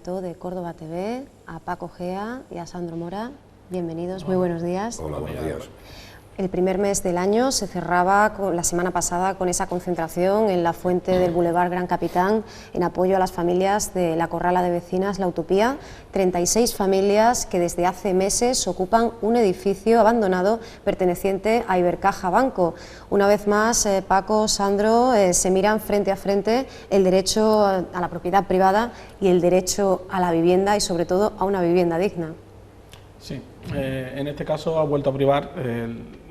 plató de Córdoba TV, a Paco Gea y a Sandro Mora. Bienvenidos, muy buenos días. Hola, buenos días. El primer mes del año se cerraba la semana pasada con esa concentración en la fuente del Boulevard Gran Capitán en apoyo a las familias de la Corrala de Vecinas La Utopía. 36 familias que desde hace meses ocupan un edificio abandonado perteneciente a Ibercaja Banco. Una vez más, Paco, Sandro, se miran frente a frente el derecho a la propiedad privada y el derecho a la vivienda y sobre todo a una vivienda digna. Sí, en este caso ha vuelto a privar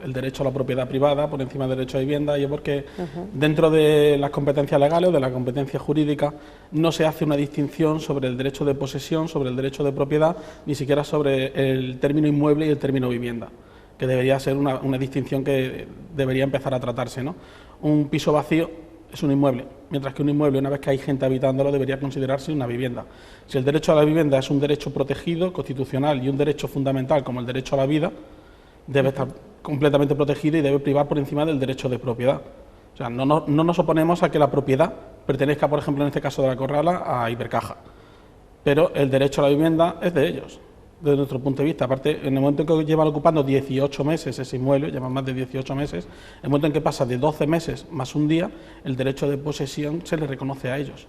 el derecho a la propiedad privada por encima del derecho a vivienda, y es porque dentro de las competencias legales o de la competencia jurídica no se hace una distinción sobre el derecho de posesión, sobre el derecho de propiedad, ni siquiera sobre el término inmueble y el término vivienda, que debería ser una distinción que debería empezar a tratarse, ¿no? Un piso vacío es un inmueble, mientras que un inmueble, una vez que hay gente habitándolo, debería considerarse una vivienda. Si el derecho a la vivienda es un derecho protegido, constitucional y un derecho fundamental como el derecho a la vida, debe estar completamente protegido y debe privar por encima del derecho de propiedad. O sea, no nos oponemos a que la propiedad pertenezca, por ejemplo, en este caso de la Corrala, a Ibercaja, pero el derecho a la vivienda es de ellos, desde nuestro punto de vista. Aparte, en el momento en que llevan ocupando 18 meses ese inmueble, llevan más de 18 meses, en el momento en que pasa de 12 meses más un día, el derecho de posesión se le reconoce a ellos,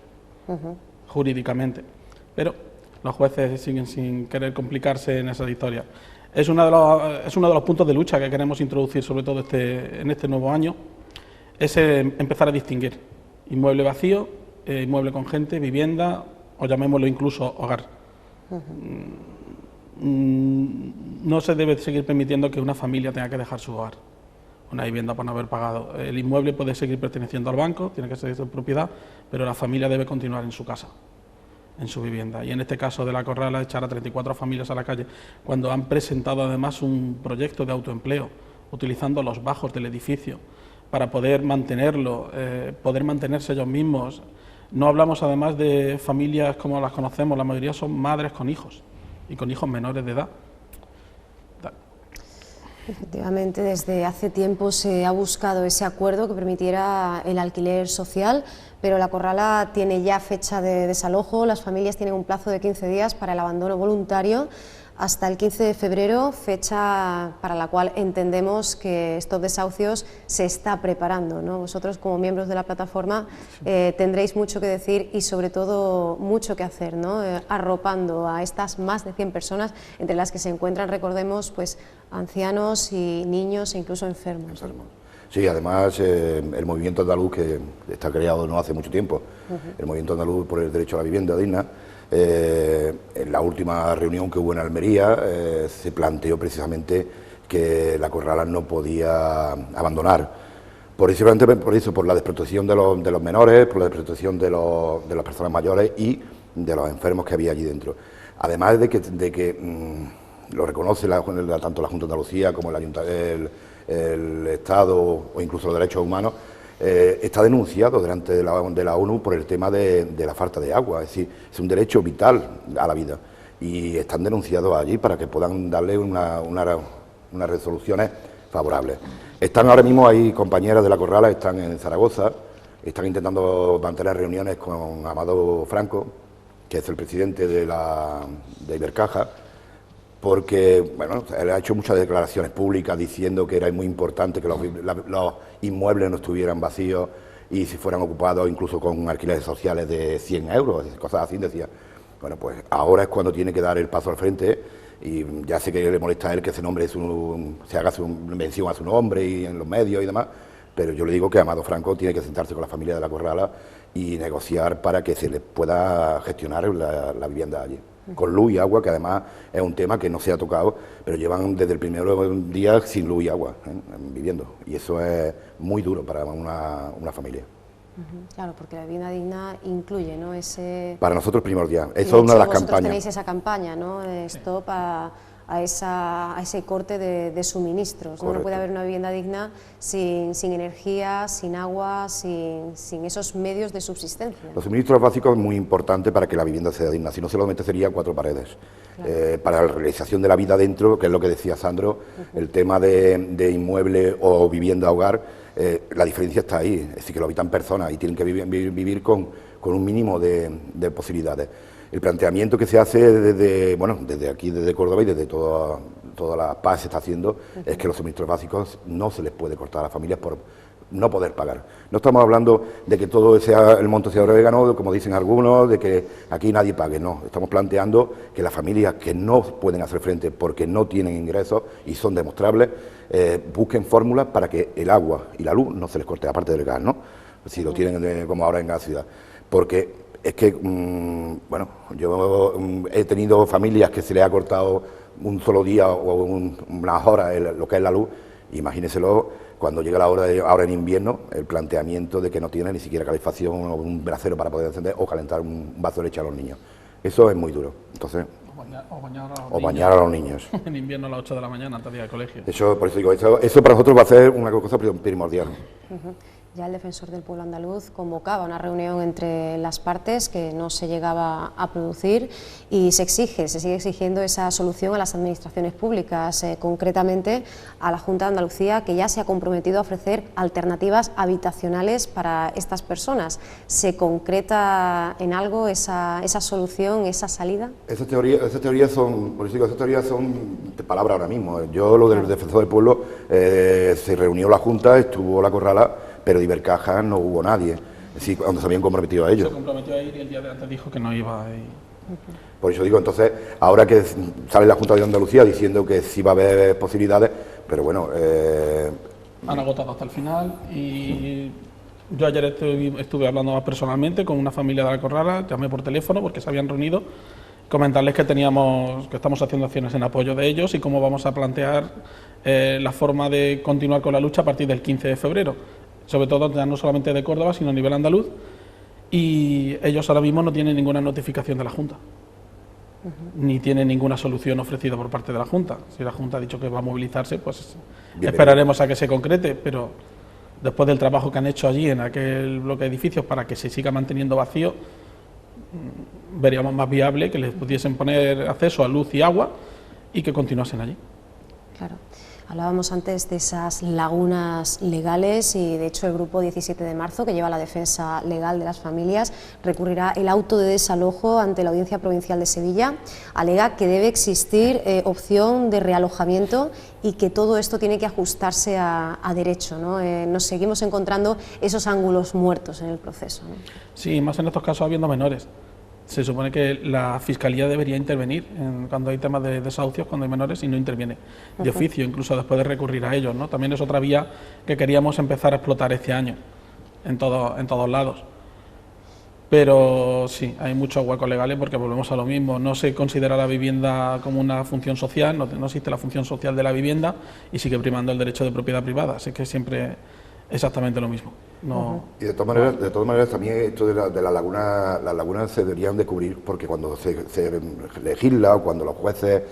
jurídicamente. Pero los jueces siguen sin querer complicarse en esa historia. Es uno de los puntos de lucha que queremos introducir, sobre todo en este nuevo año, es empezar a distinguir inmueble vacío, inmueble con gente, vivienda, o llamémoslo incluso hogar. No se debe seguir permitiendo que una familia tenga que dejar su hogar, una vivienda por no haber pagado. El inmueble puede seguir perteneciendo al banco, tiene que ser de propiedad, pero la familia debe continuar en su casa, en su vivienda. Y en este caso de la Corrala, echar a 34 familias a la calle, cuando han presentado además un proyecto de autoempleo, utilizando los bajos del edificio para poder mantenerlo, poder mantenerse ellos mismos. No hablamos además de familias como las conocemos, la mayoría son madres con hijos y con hijos menores de edad. Efectivamente, desde hace tiempo se ha buscado ese acuerdo que permitiera el alquiler social, pero la Corrala tiene ya fecha de desalojo. Las familias tienen un plazo de 15 días para el abandono voluntario, hasta el 15 de febrero, fecha para la cual entendemos que estos desahucios se está preparando, ¿no? Vosotros, como miembros de la plataforma, tendréis mucho que decir y sobre todo mucho que hacer, ¿no? Arropando a estas más de 100 personas, entre las que se encuentran, recordemos, pues ancianos y niños e incluso enfermos. Sí, además el movimiento andaluz, que está creado no hace mucho tiempo, el movimiento andaluz por el derecho a la vivienda digna, en la última reunión que hubo en Almería se planteó precisamente que la Corrala no podía abandonar, por la desprotección de los menores, por la desprotección de las personas mayores y de los enfermos que había allí dentro. Además de que lo reconoce tanto la Junta de Andalucía como el Estado o incluso los derechos humanos, está denunciado delante de la ONU por el tema de la falta de agua. Es decir, es un derecho vital a la vida y están denunciados allí para que puedan darle unas resoluciones favorables. Están ahora mismo, hay compañeras de la Corrala, están en Zaragoza, están intentando mantener reuniones con Amado Franco, que es el presidente de Ibercaja, porque bueno, él ha hecho muchas declaraciones públicas diciendo que era muy importante que los inmuebles no estuvieran vacíos y si fueran ocupados incluso con alquileres sociales de 100 euros, cosas así, decía. Bueno, pues ahora es cuando tiene que dar el paso al frente, y ya sé que le molesta a él que se haga mención a su nombre y en los medios y demás, pero yo le digo que Amado Franco tiene que sentarse con la familia de la Corrala y negociar para que se les pueda gestionar la vivienda allí, con luz y agua, que además es un tema que no se ha tocado, pero llevan desde el primer día sin luz y agua viviendo, y eso es muy duro para una familia. Claro, porque la vivienda digna incluye, ¿no?, ese... Para nosotros primordial, eso es una de las campañas. Vosotros tenéis esa campaña, ¿no?, Stop a ese corte de suministros. Correcto. No puede haber una vivienda digna sin energía, sin agua, sin esos medios de subsistencia. Los suministros básicos es muy importante para que la vivienda sea digna, si no solamente sería 4 paredes. Claro. Para la realización de la vida dentro, que es lo que decía Sandro, el tema de inmueble o vivienda hogar, la diferencia está ahí, es decir, que lo habitan personas y tienen que vivir con un mínimo de posibilidades. El planteamiento que se hace desde aquí, desde Córdoba y desde toda la paz se está haciendo, es que los suministros básicos no se les puede cortar a las familias por no poder pagar. No estamos hablando de que todo sea el monto sea orégano, como dicen algunos, de que aquí nadie pague, no. Estamos planteando que las familias que no pueden hacer frente porque no tienen ingresos y son demostrables, busquen fórmulas para que el agua y la luz no se les corte, aparte del gas, ¿no? Si lo tienen como ahora en la ciudad. Porque es que, yo he tenido familias que se les ha cortado un solo día o unas horas lo que es la luz, imagínenselo cuando llega la hora ahora en invierno, el planteamiento de que no tienen ni siquiera calefacción o un brasero para poder encender o calentar un vaso de leche a los niños. Eso es muy duro. Entonces, o bañar a los niños. En invierno a las 8 de la mañana antes de ir al colegio. Eso, por eso digo, eso para nosotros va a ser una cosa primordial. Ya el Defensor del Pueblo andaluz convocaba una reunión entre las partes que no se llegaba a producir y se sigue exigiendo esa solución a las administraciones públicas, concretamente a la Junta de Andalucía, que ya se ha comprometido a ofrecer alternativas habitacionales para estas personas. ¿Se concreta en algo esa solución, esa salida? Esas teorías son, por eso digo, esas teorías son de palabra ahora mismo. Yo, lo del Defensor del Pueblo, se reunió la Junta, estuvo la Corrala, pero de Ibercaja no hubo nadie, sí, cuando se habían comprometido a ellos. Se comprometió a ir y el día de antes dijo que no iba a ir. Por eso digo, entonces, ahora que sale la Junta de Andalucía diciendo que sí va a haber posibilidades, pero bueno... Han agotado hasta el final y yo ayer estuve hablando más personalmente con una familia de la Corrala, llamé por teléfono porque se habían reunido, comentarles que estamos haciendo acciones en apoyo de ellos y cómo vamos a plantear la forma de continuar con la lucha a partir del 15 de febrero. Sobre todo ya no solamente de Córdoba, sino a nivel andaluz, y ellos ahora mismo no tienen ninguna notificación de la Junta, ni tienen ninguna solución ofrecida por parte de la Junta. Si la Junta ha dicho que va a movilizarse, pues esperaremos a que se concrete, pero después del trabajo que han hecho allí en aquel bloque de edificios para que se siga manteniendo vacío, veríamos más viable que les pudiesen poner acceso a luz y agua y que continuasen allí. Claro. Hablábamos antes de esas lagunas legales y, de hecho, el grupo 17 de marzo, que lleva la defensa legal de las familias, recurrirá el auto de desalojo ante la Audiencia Provincial de Sevilla. Alega que debe existir opción de realojamiento y que todo esto tiene que ajustarse a derecho, ¿no? Nos seguimos encontrando esos ángulos muertos en el proceso, ¿no? Sí, más en estos casos habiendo menores. Se supone que la Fiscalía debería intervenir cuando hay temas de desahucios, cuando hay menores, y no interviene de oficio, incluso después de recurrir a ellos, ¿no? También es otra vía que queríamos empezar a explotar este año, en todos lados. Pero sí, hay muchos huecos legales porque volvemos a lo mismo. No se considera la vivienda como una función social, no existe la función social de la vivienda y sigue primando el derecho de propiedad privada, así que siempre exactamente lo mismo. No. Y de todas maneras también esto de las lagunas se deberían de cubrir, porque cuando se legisla o cuando los jueces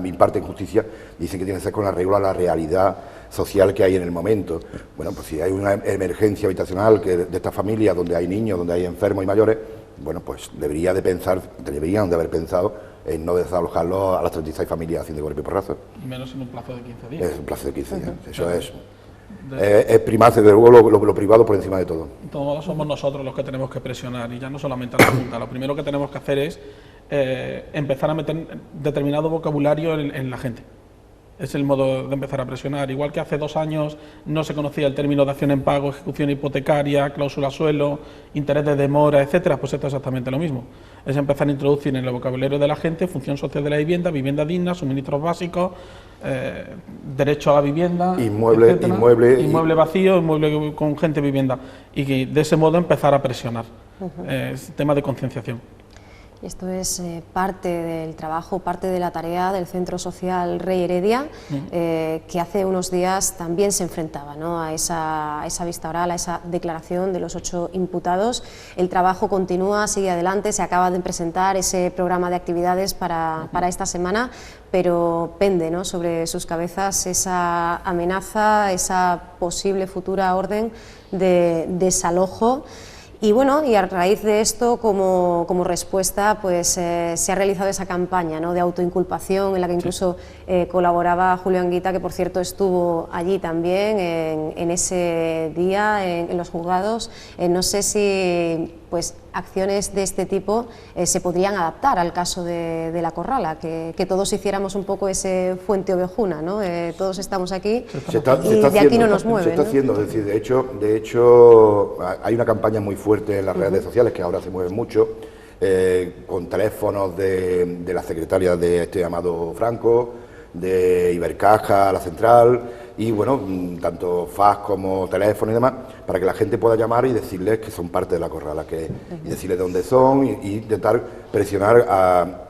imparten justicia, dicen que tiene que ser con arreglo a la realidad social que hay en el momento. Bueno, pues si hay una emergencia habitacional de esta familia, donde hay niños, donde hay enfermos y mayores, bueno, pues deberían de haber pensado en no desalojarlo a las 36 familias haciendo golpe y porrazo. Y menos en un plazo de 15 días. Es un plazo de 15 días, eso es primar, desde luego, lo privado por encima de todo. Todos somos nosotros los que tenemos que presionar, y ya no solamente a la Junta. Lo primero que tenemos que hacer es empezar a meter determinado vocabulario en la gente. Es el modo de empezar a presionar. Igual que hace 2 años no se conocía el término de acción en pago, ejecución hipotecaria, cláusula suelo, interés de demora, etcétera, pues esto es exactamente lo mismo. Es empezar a introducir en el vocabulario de la gente función social de la vivienda, vivienda digna, suministros básicos, derecho a la vivienda, inmueble vacío, inmueble con gente vivienda, y que de ese modo empezar a presionar. Es tema de concienciación. Esto es parte del trabajo, parte de la tarea del Centro Social Rey Heredia, que hace unos días también se enfrentaba, ¿no?, a esa vista oral, a esa declaración de los 8 imputados. El trabajo continúa, sigue adelante, se acaba de presentar ese programa de actividades para esta semana, pero pende, ¿no?, sobre sus cabezas esa amenaza, esa posible futura orden de desalojo. Y bueno, y a raíz de esto, como respuesta, pues se ha realizado esa campaña, ¿no?, de autoinculpación, en la que incluso colaboraba Julio Anguita, que por cierto estuvo allí también en ese día, en los juzgados. No sé si pues acciones de este tipo se podrían adaptar al caso de La Corrala, que todos hiciéramos un poco ese Fuente Ovejuna, ¿no? Todos estamos aquí y de aquí no nos mueven. Se está haciendo, es decir, de hecho hay una campaña muy fuerte en las redes sociales que ahora se mueven mucho, con teléfonos de la secretaria de Amado Franco, de Ibercaja, la central, y bueno, tanto fax como teléfono y demás, para que la gente pueda llamar y decirles que son parte de La Corrala, y decirles dónde son y intentar presionar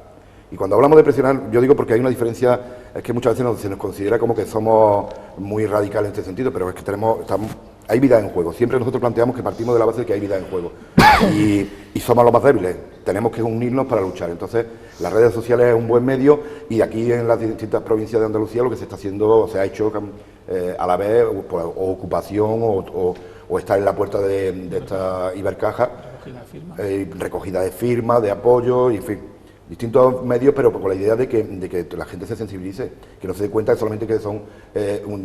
y cuando hablamos de presionar, yo digo porque hay una diferencia, es que muchas veces se nos considera como que somos muy radicales en este sentido, pero es que hay vida en juego. Siempre nosotros planteamos que partimos de la base de que hay vida en juego y somos los más débiles, tenemos que unirnos para luchar. Entonces, las redes sociales es un buen medio y aquí en las distintas provincias de Andalucía lo que se está haciendo, se ha hecho a la vez o ocupación o estar en la puerta de esta Ibercaja, recogida de firmas, de apoyo, y en fin, distintos medios, pero con la idea de que la gente se sensibilice, que no se dé cuenta que solamente que son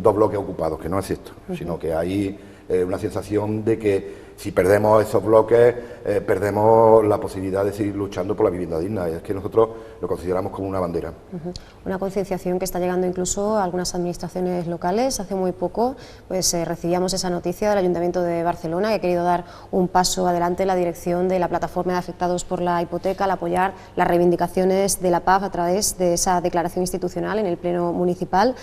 dos bloques ocupados, que no es esto, sino que hay una sensación de que si perdemos esos bloques, perdemos la posibilidad de seguir luchando por la vivienda digna, y es que nosotros lo consideramos como una bandera. Una concienciación que está llegando incluso a algunas administraciones locales. Hace muy poco pues recibíamos esa noticia del Ayuntamiento de Barcelona, que ha querido dar un paso adelante en la dirección de la plataforma de afectados por la hipoteca, al apoyar las reivindicaciones de la PAF a través de esa declaración institucional en el Pleno Municipal.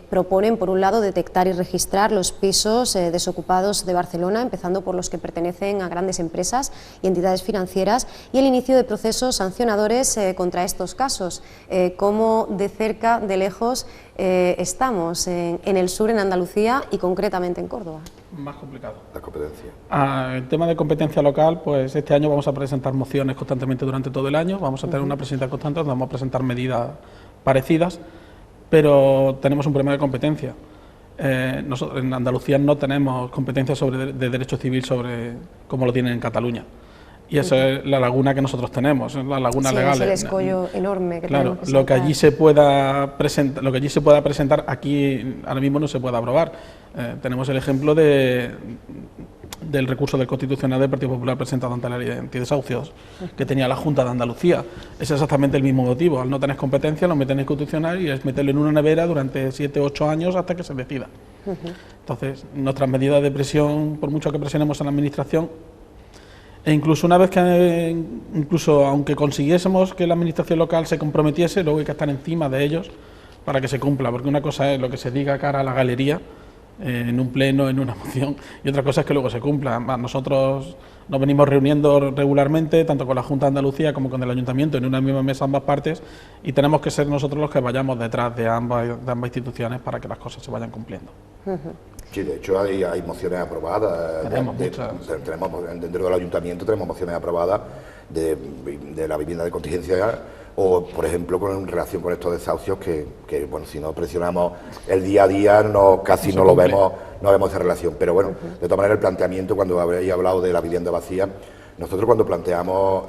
Proponen, por un lado, detectar y registrar los pisos desocupados de Barcelona, empezando por los que pertenecen a grandes empresas y entidades financieras, y el inicio de procesos sancionadores contra estos casos. ¿Cómo de cerca, de lejos, estamos en el sur, en Andalucía y concretamente en Córdoba? Más complicado. La competencia. El tema de competencia local, pues este año vamos a presentar mociones constantemente durante todo el año, vamos a tener una presencia constante, donde vamos a presentar medidas parecidas, pero tenemos un problema de competencia. Nosotros en Andalucía no tenemos competencia de derecho civil como lo tienen en Cataluña, y esa es la laguna que nosotros tenemos, la laguna legal. Es el escollo enorme que claro, tenemos que lo que allí se pueda presentar, aquí ahora mismo no se puede aprobar. Tenemos el ejemplo del recurso del Constitucional del Partido Popular presentado ante la ley de antidesahucios que tenía la Junta de Andalucía. Es exactamente el mismo motivo. Al no tener competencia, lo meten en el Constitucional y es meterlo en una nevera durante 7 o 8 años hasta que se decida. Entonces, nuestras medidas de presión, por mucho que presionemos a la Administración, e incluso una vez aunque consiguiésemos que la Administración local se comprometiese, luego hay que estar encima de ellos para que se cumpla, porque una cosa es lo que se diga cara a la galería, en un pleno, en una moción, y otra cosa es que luego se cumpla. Nosotros nos venimos reuniendo regularmente, tanto con la Junta de Andalucía como con el Ayuntamiento, en una misma mesa ambas partes, y tenemos que ser nosotros los que vayamos detrás de ambas instituciones para que las cosas se vayan cumpliendo. Sí, de hecho hay mociones aprobadas. Tenemos dentro del Ayuntamiento tenemos mociones aprobadas de la vivienda de contingencia, o por ejemplo en relación con estos desahucios que bueno, si no presionamos el día a día casi no lo vemos, no vemos esa relación. Pero bueno, de todas maneras el planteamiento, cuando habéis hablado de la vivienda vacía, nosotros cuando planteamos,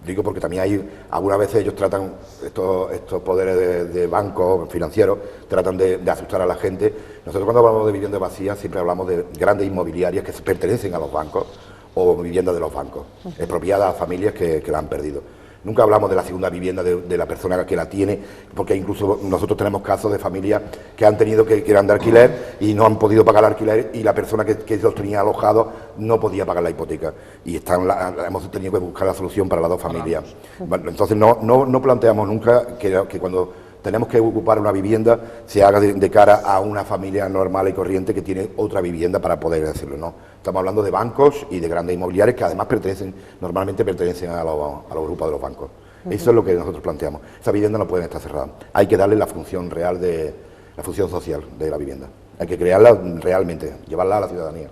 digo porque también algunas veces ellos tratan, estos poderes de bancos financieros, tratan de asustar a la gente. Nosotros cuando hablamos de vivienda vacía siempre hablamos de grandes inmobiliarias que pertenecen a los bancos o viviendas de los bancos, expropiadas a familias que la han perdido. Nunca hablamos de la segunda vivienda de la persona que la tiene, porque incluso nosotros tenemos casos de familias que han tenido que eran de alquiler y no han podido pagar el alquiler, y la persona que los tenía alojados no podía pagar la hipoteca, y hemos tenido que buscar la solución para las dos familias. Bueno, entonces no planteamos nunca que cuando tenemos que ocupar una vivienda se haga de cara a una familia normal y corriente que tiene otra vivienda para poder hacerlo, ¿no? Estamos hablando de bancos y de grandes inmobiliarios que además normalmente pertenecen a los grupos de los bancos. Eso es lo que nosotros planteamos. Esa vivienda no puede estar cerrada. Hay que darle la función real, la función social de la vivienda. Hay que crearla realmente, llevarla a la ciudadanía.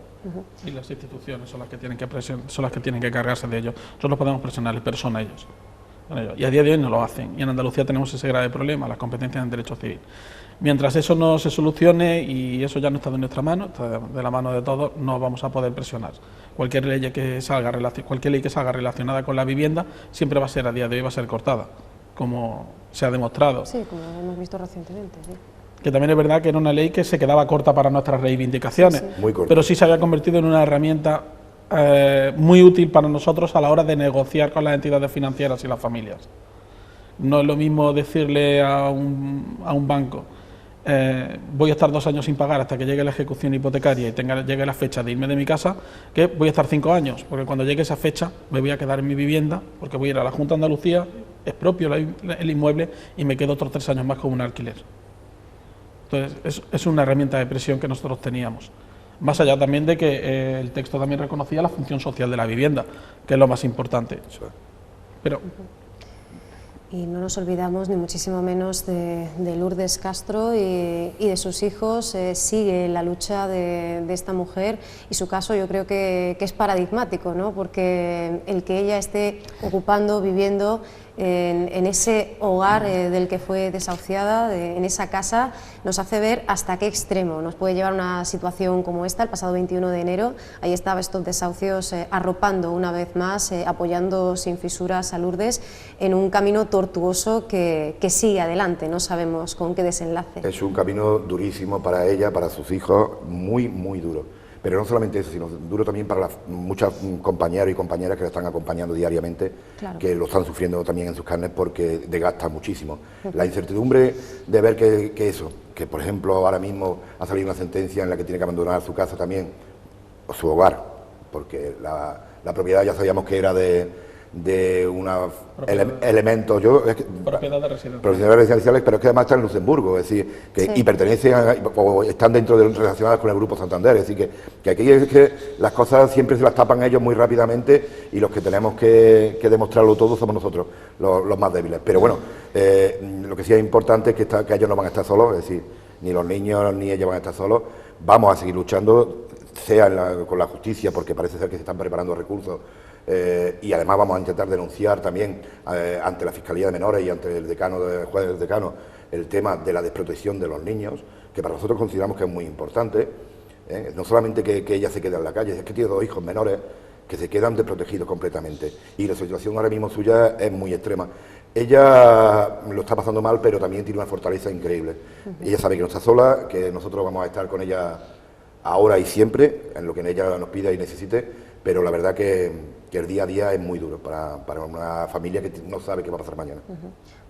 Y las instituciones son las que tienen que cargarse de ello. Nosotros podemos presionarles, pero son ellos. Y a día de hoy no lo hacen. Y en Andalucía tenemos ese grave problema, las competencias en derecho civil. Mientras eso no se solucione, y eso ya no está de nuestra mano, está de la mano de todos, no vamos a poder presionar. Cualquier ley que salga relacionada con la vivienda siempre va a ser, a día de hoy, va a ser cortada, como se ha demostrado. Sí, como hemos visto recientemente, sí. Que también es verdad que era una ley que se quedaba corta para nuestras reivindicaciones, Muy corta. pero sí se había convertido en una herramienta muy útil para nosotros a la hora de negociar con las entidades financieras y las familias. No es lo mismo decirle a un banco, voy a estar 2 años sin pagar hasta que llegue la ejecución hipotecaria y llegue la fecha de irme de mi casa, que voy a estar 5 años, porque cuando llegue esa fecha me voy a quedar en mi vivienda, porque voy a ir a la Junta de Andalucía, expropio el inmueble y me quedo otros 3 años más con un alquiler. Entonces, es una herramienta de presión que nosotros teníamos. Más allá también de que el texto también reconocía la función social de la vivienda, que es lo más importante. Pero... Y no nos olvidamos ni muchísimo menos de Lourdes Castro y de sus hijos. Sigue la lucha de esta mujer y su caso yo creo que es paradigmático, ¿no? Porque el que ella esté ocupando, viviendo en ese hogar del que fue desahuciada, en esa casa, nos hace ver hasta qué extremo nos puede llevar una situación como esta. El pasado 21 de enero, ahí estaba estos desahucios arropando una vez más, apoyando sin fisuras a Lourdes en un camino tortuoso que sigue adelante, no sabemos con qué desenlace. Es un camino durísimo para ella, para sus hijos, muy, muy duro. Pero no solamente eso, sino duro también para muchas compañeros y compañeras que la están acompañando diariamente, claro, que lo están sufriendo también en sus carnes porque desgasta muchísimo. La incertidumbre de ver que por ejemplo ahora mismo ha salido una sentencia en la que tiene que abandonar su casa también, o su hogar, porque la propiedad ya sabíamos que era de unos elementos, propiedades residenciales, pero es que además está en Luxemburgo, es decir, que y pertenecen o están dentro de relacionadas con el Grupo Santander, es decir, que aquí es que las cosas siempre se las tapan ellos muy rápidamente y los que tenemos que demostrarlo todo somos nosotros, los más débiles. Pero bueno, lo que sí es importante es que ellos no van a estar solos, es decir, ni los niños ni ellos van a estar solos, vamos a seguir luchando, sea con la justicia, porque parece ser que se están preparando recursos. Y además vamos a intentar denunciar también ante la Fiscalía de Menores y ante el juez del decano el tema de la desprotección de los niños, que para nosotros consideramos que es muy importante, no solamente que ella se quede en la calle, es que tiene 2 hijos menores que se quedan desprotegidos completamente y la situación ahora mismo suya es muy extrema. Ella lo está pasando mal, pero también tiene una fortaleza increíble. Ella sabe que no está sola, que nosotros vamos a estar con ella ahora y siempre, en lo que ella nos pida y necesite, pero la verdad que el día a día es muy duro para una familia que no sabe qué va a pasar mañana.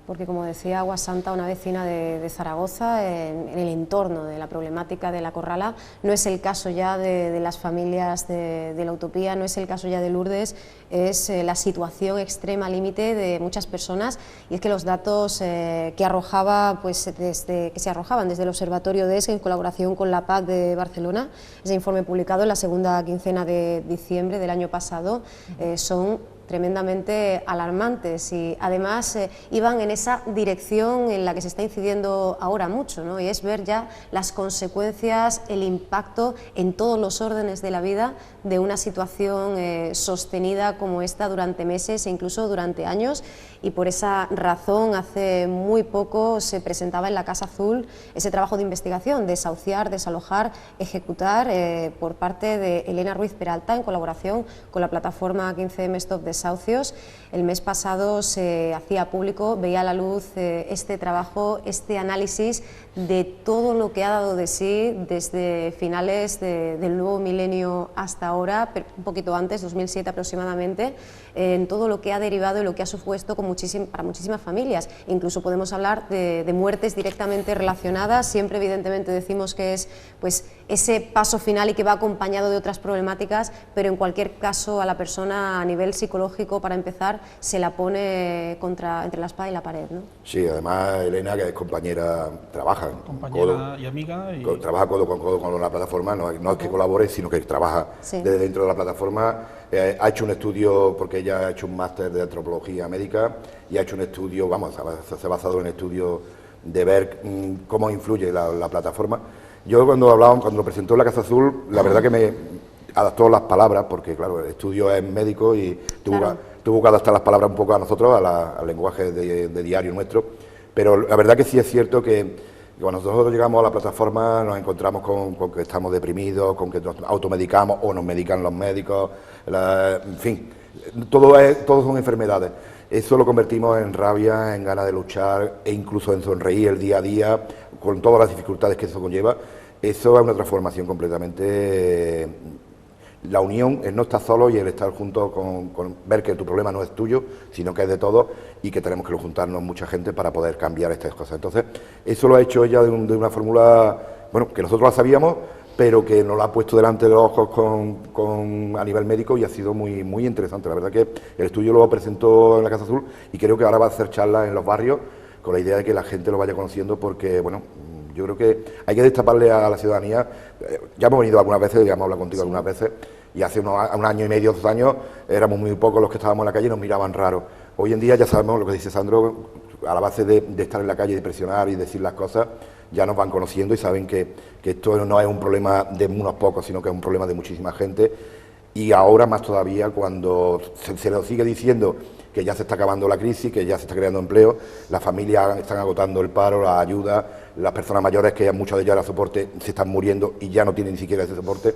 Porque, como decía Agua Santa, una vecina de Zaragoza, en el entorno de la problemática de La Corrala, no es el caso ya de las familias de la Utopía, no es el caso ya de Lourdes, es la situación extrema límite de muchas personas, y es que los datos que arrojaba, que se arrojaban desde el Observatorio DES en colaboración con la PAC de Barcelona, ese informe publicado en la segunda quincena de diciembre del año pasado, son tremendamente alarmantes y además iban en esa dirección en la que se está incidiendo ahora mucho, ¿no? Y es ver ya las consecuencias, el impacto en todos los órdenes de la vida de una situación sostenida como esta durante meses e incluso durante años, y por esa razón hace muy poco se presentaba en la Casa Azul ese trabajo de investigación, desahuciar, desalojar, ejecutar, por parte de Elena Ruiz Peralta en colaboración con la plataforma 15M Stop Desahucios. El mes pasado se hacía público, veía a la luz este trabajo, este análisis de todo lo que ha dado de sí desde finales del nuevo milenio hasta ahora, pero un poquito antes, 2007 aproximadamente, en todo lo que ha derivado y lo que ha supuesto para muchísimas familias. Incluso podemos hablar de muertes directamente relacionadas, siempre evidentemente decimos que es pues ese paso final y que va acompañado de otras problemáticas, pero en cualquier caso a la persona a nivel psicológico, para empezar, se la pone entre la espada y la pared, ¿no? Sí, además Elena, que es compañera, trabaja y amiga, trabaja codo con codo con la plataforma, no es que colabore, sino que trabaja desde dentro de la plataforma. Ha hecho un estudio, porque ella ha hecho un máster de antropología médica y ha hecho un estudio, se ha basado en estudios de ver cómo influye la plataforma. Yo cuando lo presentó en la Casa Azul, la verdad que me adaptó las palabras, porque claro, el estudio es médico y tuvo que adaptar las palabras un poco a nosotros, al lenguaje de diario nuestro, pero la verdad que sí es cierto que cuando nosotros llegamos a la plataforma nos encontramos con que estamos deprimidos, con que nos automedicamos o nos medican los médicos, en fin, todo son enfermedades. Eso lo convertimos en rabia, en ganas de luchar e incluso en sonreír el día a día con todas las dificultades que eso conlleva. Eso es una transformación completamente la unión, el no estar solo y el estar juntos con ver que tu problema no es tuyo, sino que es de todos y que tenemos que juntarnos mucha gente para poder cambiar estas cosas. Entonces, eso lo ha hecho ella de una fórmula, bueno, que nosotros la sabíamos, pero que nos la ha puesto delante de los ojos a nivel médico y ha sido muy, muy interesante. La verdad que el estudio lo presentó en la Casa Azul y creo que ahora va a hacer charlas en los barrios con la idea de que la gente lo vaya conociendo porque, bueno, yo creo que hay que destaparle a la ciudadanía. Ya hemos venido algunas veces, ya hemos hablado contigo algunas veces, y hace un año y medio, 2 años, éramos muy pocos los que estábamos en la calle y nos miraban raro. Hoy en día ya sabemos lo que dice Sandro, a la base de estar en la calle, de presionar y decir las cosas, ya nos van conociendo y saben que esto no es un problema de unos pocos, sino que es un problema de muchísima gente. Y ahora más todavía cuando se lo sigue diciendo que ya se está acabando la crisis, que ya se está creando empleo, las familias están agotando el paro, la ayuda, las personas mayores, que muchos de ellos era soporte, se están muriendo y ya no tienen ni siquiera ese soporte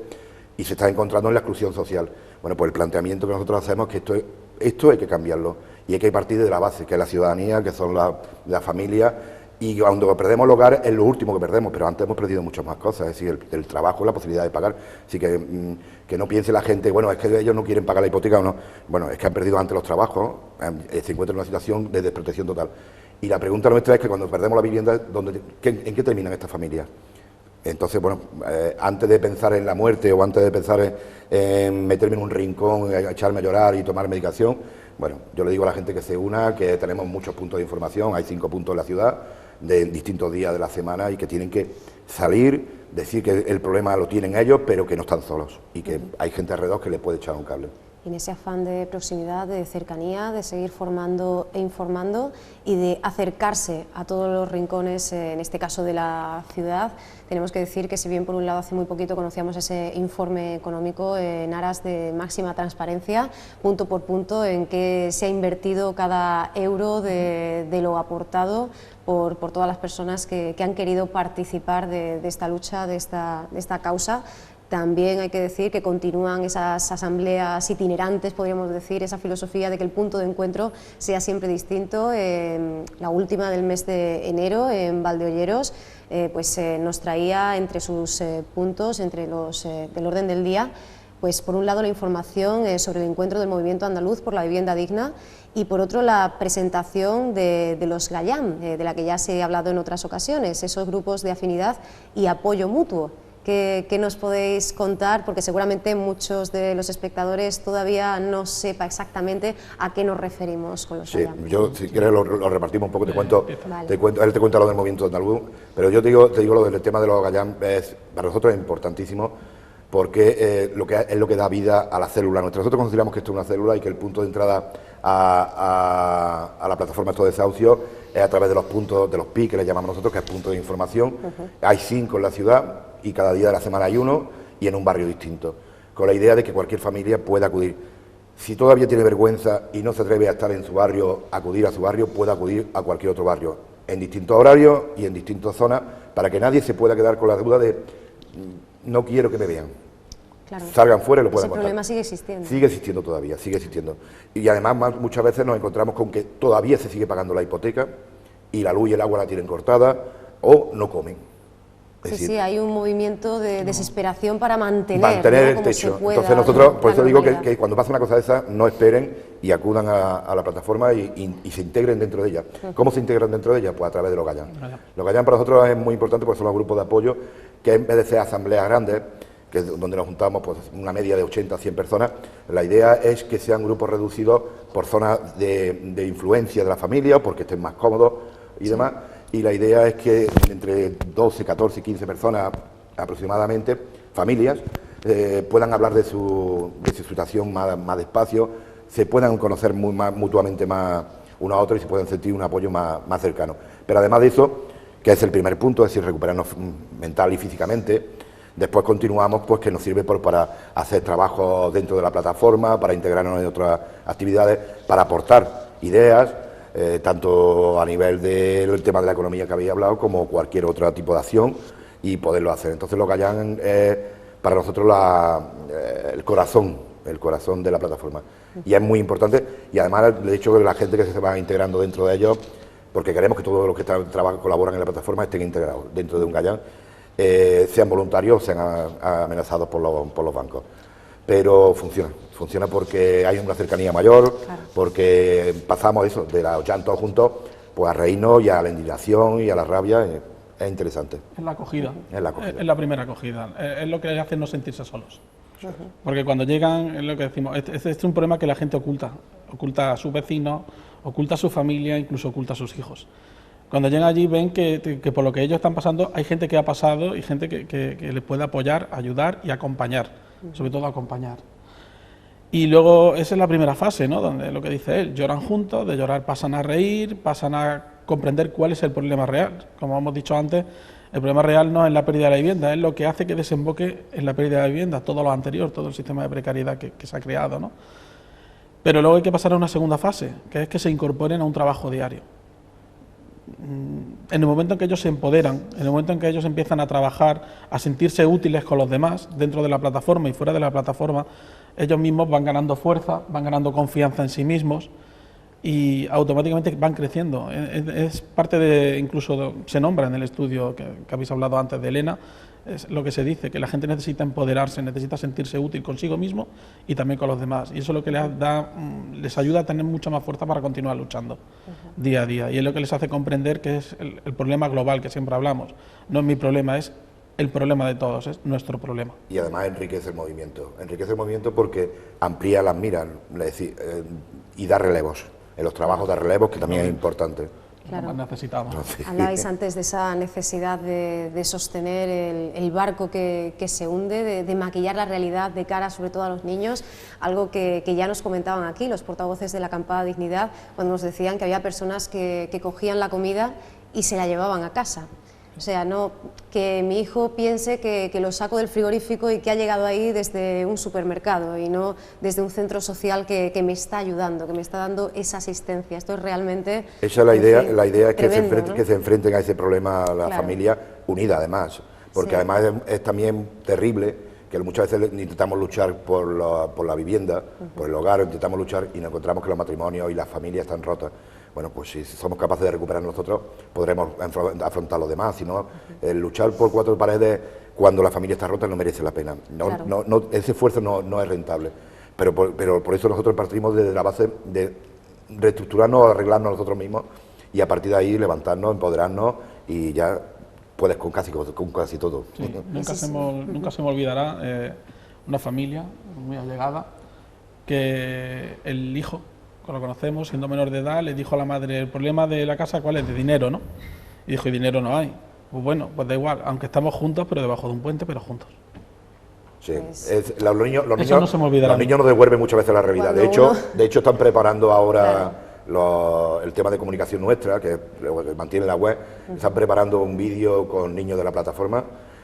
y se están encontrando en la exclusión social. Bueno, pues el planteamiento que nosotros hacemos es que esto hay que cambiarlo y hay que partir de la base, que es la ciudadanía, que son las familias. Y cuando perdemos el hogar es lo último que perdemos, pero antes hemos perdido muchas más cosas, es decir, el trabajo, la posibilidad de pagar. Así que no piense la gente, bueno, es que ellos no quieren pagar la hipoteca o no. Bueno, es que han perdido antes los trabajos, se encuentran en una situación de desprotección total. Y la pregunta nuestra es que cuando perdemos la vivienda, ¿en qué terminan estas familias? Entonces, bueno, antes de pensar en la muerte o antes de pensar en meterme en un rincón, echarme a llorar y tomar medicación, bueno, yo le digo a la gente que se una, que tenemos muchos puntos de información, hay 5 puntos en la ciudad, de distintos días de la semana y que tienen que salir, decir que el problema lo tienen ellos, pero que no están solos y que hay gente alrededor que le puede echar un cable. En ese afán de proximidad, de cercanía, de seguir formando e informando y de acercarse a todos los rincones, en este caso de la ciudad, tenemos que decir que si bien por un lado hace muy poquito conocíamos ese informe económico en aras de máxima transparencia, punto por punto, en que se ha invertido cada euro de lo aportado por todas las personas que han querido participar de esta lucha, de esta causa. También hay que decir que continúan esas asambleas itinerantes, podríamos decir, esa filosofía de que el punto de encuentro sea siempre distinto. La última del mes de enero, en Valdeolleros, nos traía entre sus puntos, entre los del orden del día, pues por un lado la información sobre el encuentro del movimiento andaluz por la vivienda digna y por otro la presentación de los GAYAM, de la que ya se ha hablado en otras ocasiones, esos grupos de afinidad y apoyo mutuo. ¿Qué nos podéis contar? Porque seguramente muchos de los espectadores todavía no sepa exactamente a qué nos referimos con los GAYAM. Sí, yo si quieres lo repartimos un poco, te cuento él te cuenta lo del movimiento andaluz, pero yo te digo lo del tema de los GAYAM, para nosotros es importantísimo porque es lo que da vida a la célula nuestra. Nosotros consideramos que esto es una célula y que el punto de entrada a la plataforma de desahucio es a través de los puntos, de los PI, que le llamamos nosotros, que es punto de información. Hay 5 en la ciudad y cada día de la semana hay uno y en un barrio distinto, con la idea de que cualquier familia pueda acudir. Si todavía tiene vergüenza y no se atreve a estar en su barrio, acudir a su barrio, puede acudir a cualquier otro barrio, en distintos horarios y en distintas zonas, para que nadie se pueda quedar con la duda de no quiero que me vean. Claro. Salgan fuera y lo puedan contar. Ese problema sigue existiendo. Sigue existiendo todavía, sigue existiendo. Y además muchas veces nos encontramos con que todavía se sigue pagando la hipoteca y la luz y el agua la tienen cortada o no comen. Sí, hay un movimiento de desesperación para mantener el techo. Entonces nosotros, por eso digo que cuando pasa una cosa de esa, no esperen y acudan a la plataforma y se integren dentro de ella. ¿Cómo se integran dentro de ella? Pues a través de los GAYAM. Los GAYAM para nosotros es muy importante porque son los grupos de apoyo que en vez de ser asambleas grandes, que es donde nos juntamos pues una media de 80 a 100 personas, la idea es que sean grupos reducidos por zonas de influencia de la familia, porque estén más cómodos y demás. Y la idea es que entre 12, 14 y 15 personas aproximadamente, familias, puedan hablar de su situación más despacio, se puedan conocer mutuamente más uno a otro y se puedan sentir un apoyo más cercano. Pero además de eso, que es el primer punto, es decir, recuperarnos mental y físicamente, después continuamos, pues que nos sirve para hacer trabajos dentro de la plataforma, para integrarnos en otras actividades, para aportar ideas, tanto a nivel del tema de la economía que habéis hablado, como cualquier otro tipo de acción, y poderlo hacer. Entonces lo GAYAM es para nosotros el corazón de la plataforma. Y es muy importante, y además de hecho la gente que se va integrando dentro de ellos, porque queremos que todos los que colaboran en la plataforma estén integrados dentro de un GAYAM, sean voluntarios o sean amenazados por los bancos. pero funciona porque hay una cercanía mayor, porque pasamos eso, de los llantos juntos, pues a reírnos y a la indignación y a la rabia. Es interesante. Es la acogida. Es la acogida. Es la primera acogida. Es lo que les hace no sentirse solos. Porque cuando llegan, es lo que decimos, este es un problema que la gente oculta. Oculta a sus vecinos, oculta a su familia, incluso oculta a sus hijos. Cuando llegan allí ven que por lo que ellos están pasando hay gente que ha pasado y gente que les puede apoyar, ayudar y acompañar. Sobre todo acompañar. Y luego esa es la primera fase, ¿no? Donde lo que dice él, lloran juntos, de llorar pasan a reír, pasan a comprender cuál es el problema real. Como hemos dicho antes, el problema real no es la pérdida de la vivienda, es lo que hace que desemboque en la pérdida de la vivienda, todo lo anterior, todo el sistema de precariedad que se ha creado, ¿no? Pero luego hay que pasar a una segunda fase, que es que se incorporen a un trabajo diario. En el momento en que ellos se empoderan, en el momento en que ellos empiezan a trabajar, a sentirse útiles con los demás, dentro de la plataforma y fuera de la plataforma, ellos mismos van ganando fuerza, van ganando confianza en sí mismos y automáticamente van creciendo. Es parte de, incluso se nombra en el estudio que habéis hablado antes de Elena, es lo que se dice, que la gente necesita empoderarse, necesita sentirse útil consigo mismo y también con los demás. Y eso es lo que les ayuda a tener mucha más fuerza para continuar luchando día a día. Y es lo que les hace comprender que es el problema global que siempre hablamos. No es mi problema, es el problema de todos, es nuestro problema. Y además enriquece el movimiento porque amplía las miras, es decir, y da relevos. En los trabajos da relevos, que también es importante. Claro. Necesitamos. Hablabais antes de esa necesidad de sostener el barco que se hunde, de maquillar la realidad de cara sobre todo a los niños, algo que ya nos comentaban aquí los portavoces de la Acampada Dignidad, cuando nos decían que había personas que cogían la comida y se la llevaban a casa. O sea, no que mi hijo piense que lo saco del frigorífico y que ha llegado ahí desde un supermercado y no desde un centro social que me está ayudando, que me está dando esa asistencia. Esto es realmente... Esa es la idea es que se enfrenten a ese problema la familia unida además, porque además es también terrible que muchas veces intentamos luchar por la vivienda, por el hogar, intentamos luchar y nos encontramos que los matrimonios y las familias están rotas. Bueno, pues si somos capaces de recuperar nosotros, podremos afrontar los demás. Si no, el luchar por cuatro paredes cuando la familia está rota no merece la pena. Ese esfuerzo no es rentable. Pero por eso nosotros partimos desde la base de reestructurarnos, arreglarnos nosotros mismos y a partir de ahí levantarnos, empoderarnos y ya puedes con casi todo. Sí, nunca se me olvidará una familia muy allegada que el hijo, lo conocemos, siendo menor de edad, le dijo a la madre, el problema de la casa, ¿cuál es? De dinero, ¿no? Y dijo, y dinero no hay. Pues bueno, pues da igual, aunque estamos juntos, pero debajo de un puente, pero juntos. Sí, los niños no se me olvidará. Los niños nos devuelven muchas veces la realidad. De hecho, están preparando ahora el tema de comunicación nuestra, que mantiene la web, están preparando un vídeo con niños de la plataforma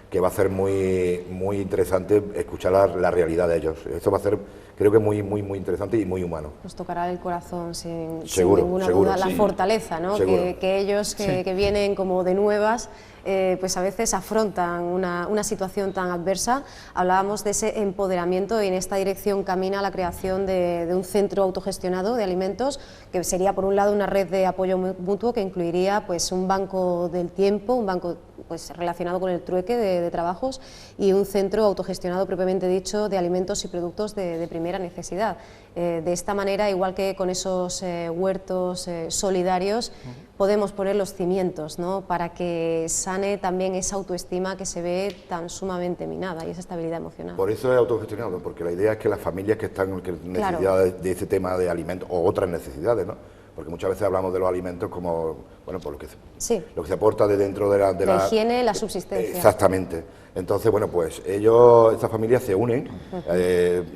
que va a ser muy interesante escuchar la realidad de ellos. Esto va a ser, creo que muy interesante y muy humano. Nos tocará el corazón sin ninguna duda, la fortaleza, ¿no? Que ellos que vienen como de nuevas, pues a veces afrontan una situación tan adversa. Hablábamos de ese empoderamiento y en esta dirección camina la creación de un centro autogestionado de alimentos, que sería por un lado una red de apoyo mutuo que incluiría pues un banco del tiempo, un banco pues relacionado con el trueque de trabajos y un centro autogestionado propiamente dicho de alimentos y productos de primera necesidad. De esta manera, igual que con esos huertos solidarios, podemos poner los cimientos, ¿no?, para que sane también esa autoestima que se ve tan sumamente minada y esa estabilidad emocional. Por eso es autogestionado, porque la idea es que las familias que están en necesidad de ese tema de alimentos o otras necesidades, ¿no? Porque muchas veces hablamos de los alimentos como, bueno, por lo que se aporta de dentro de la higiene, la subsistencia. Exactamente. Entonces, bueno, pues estas familias se unen,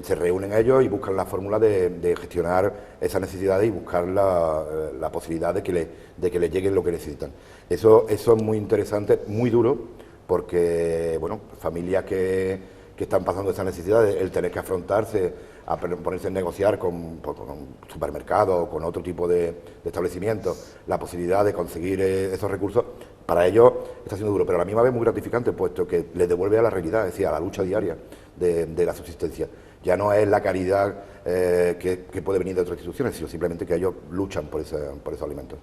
se reúnen ellos y buscan la fórmula de gestionar esas necesidades y buscar la posibilidad de que les llegue lo que necesitan. Eso es muy interesante, muy duro, porque, bueno, familias que están pasando esas necesidades, el tener que afrontarse a ponerse a negociar con supermercados o con otro tipo de establecimientos, la posibilidad de conseguir esos recursos, para ellos está siendo duro, pero a la misma vez muy gratificante, puesto que les devuelve a la realidad, es decir, a la lucha diaria de la subsistencia. Ya no es la caridad que puede venir de otras instituciones, sino simplemente que ellos luchan por esos alimentos.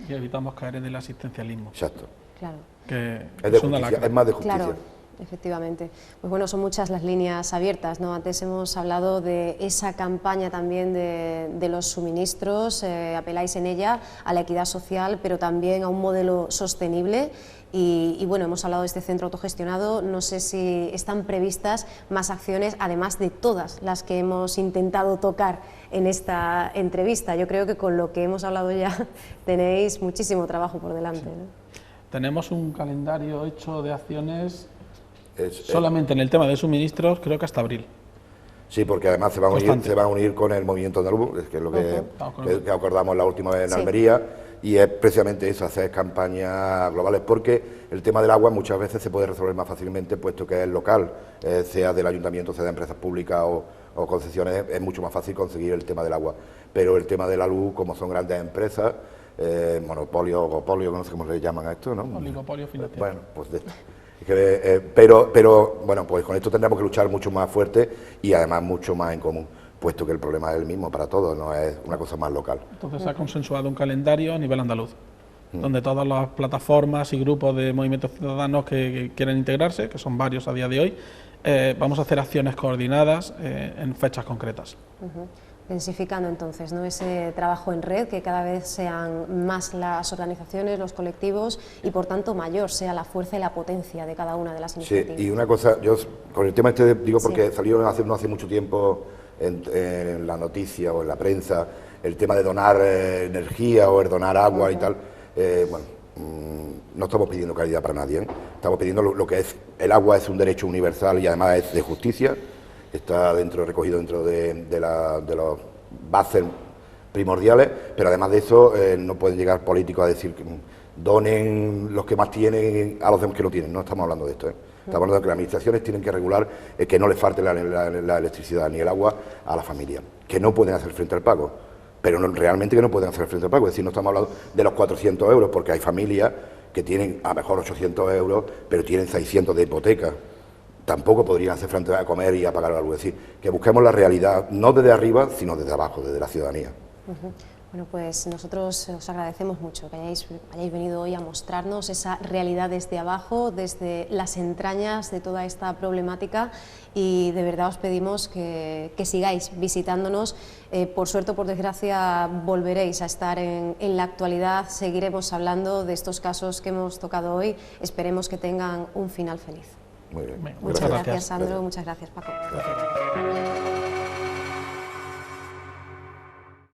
Y evitamos caer en el asistencialismo. Exacto. Claro. Que es más de justicia. Claro. Efectivamente. Pues bueno, son muchas las líneas abiertas, ¿no? Antes hemos hablado de esa campaña también de los suministros, apeláis en ella a la equidad social, pero también a un modelo sostenible. Y bueno, hemos hablado de este centro autogestionado, no sé si están previstas más acciones, además de todas las que hemos intentado tocar en esta entrevista. Yo creo que con lo que hemos hablado ya tenéis muchísimo trabajo por delante, ¿no? Tenemos un calendario hecho de acciones solamente en el tema de suministros, creo que hasta abril. Sí, porque además se va a unir con el movimiento andaluz, que es lo que acordamos la última vez en Almería, y es precisamente eso, hacer campañas globales, porque el tema del agua muchas veces se puede resolver más fácilmente, puesto que es local, sea del ayuntamiento, sea de empresas públicas o concesiones, es mucho más fácil conseguir el tema del agua. Pero el tema de la luz, como son grandes empresas, monopolio, oligopolio, no sé cómo le llaman a esto, ¿no? Oligopolio financiero. Bueno, pues de esto. Pero bueno, pues con esto tendremos que luchar mucho más fuerte y además mucho más en común, puesto que el problema es el mismo para todos, no es una cosa más local. Entonces se ha consensuado un calendario a nivel andaluz, donde todas las plataformas y grupos de movimientos ciudadanos que quieren integrarse, que son varios a día de hoy, vamos a hacer acciones coordinadas en fechas concretas. Intensificando entonces, ¿no?, ese trabajo en red, que cada vez sean más las organizaciones, los colectivos y por tanto mayor sea la fuerza y la potencia de cada una de las iniciativas. Sí, y una cosa, yo con el tema este digo porque salió no hace mucho tiempo en la noticia o en la prensa el tema de donar energía o el donar agua y tal. Bueno, no estamos pidiendo caridad para nadie, estamos pidiendo lo que es, el agua es un derecho universal y además es de justicia. Está recogido dentro de los bases primordiales, pero además de eso no pueden llegar políticos a decir que donen los que más tienen a los demás que no tienen, no estamos hablando de esto. Estamos hablando de que las administraciones tienen que regular que no les falte la electricidad ni el agua a la familia, que no pueden hacer frente al pago, pero realmente que no pueden hacer frente al pago, es decir, no estamos hablando de los 400 euros, porque hay familias que tienen a lo mejor 800 euros, pero tienen 600 de hipoteca. Tampoco podrían hacer frente a comer y a pagar la luz. Es decir, que busquemos la realidad, no desde arriba, sino desde abajo, desde la ciudadanía. Bueno, pues nosotros os agradecemos mucho que hayáis venido hoy a mostrarnos esa realidad desde abajo, desde las entrañas de toda esta problemática, y de verdad os pedimos que sigáis visitándonos. Por suerte o por desgracia volveréis a estar en la actualidad, seguiremos hablando de estos casos que hemos tocado hoy, esperemos que tengan un final feliz. Muy bien. Muchas gracias, Sandro. Muchas gracias, Paco. Gracias.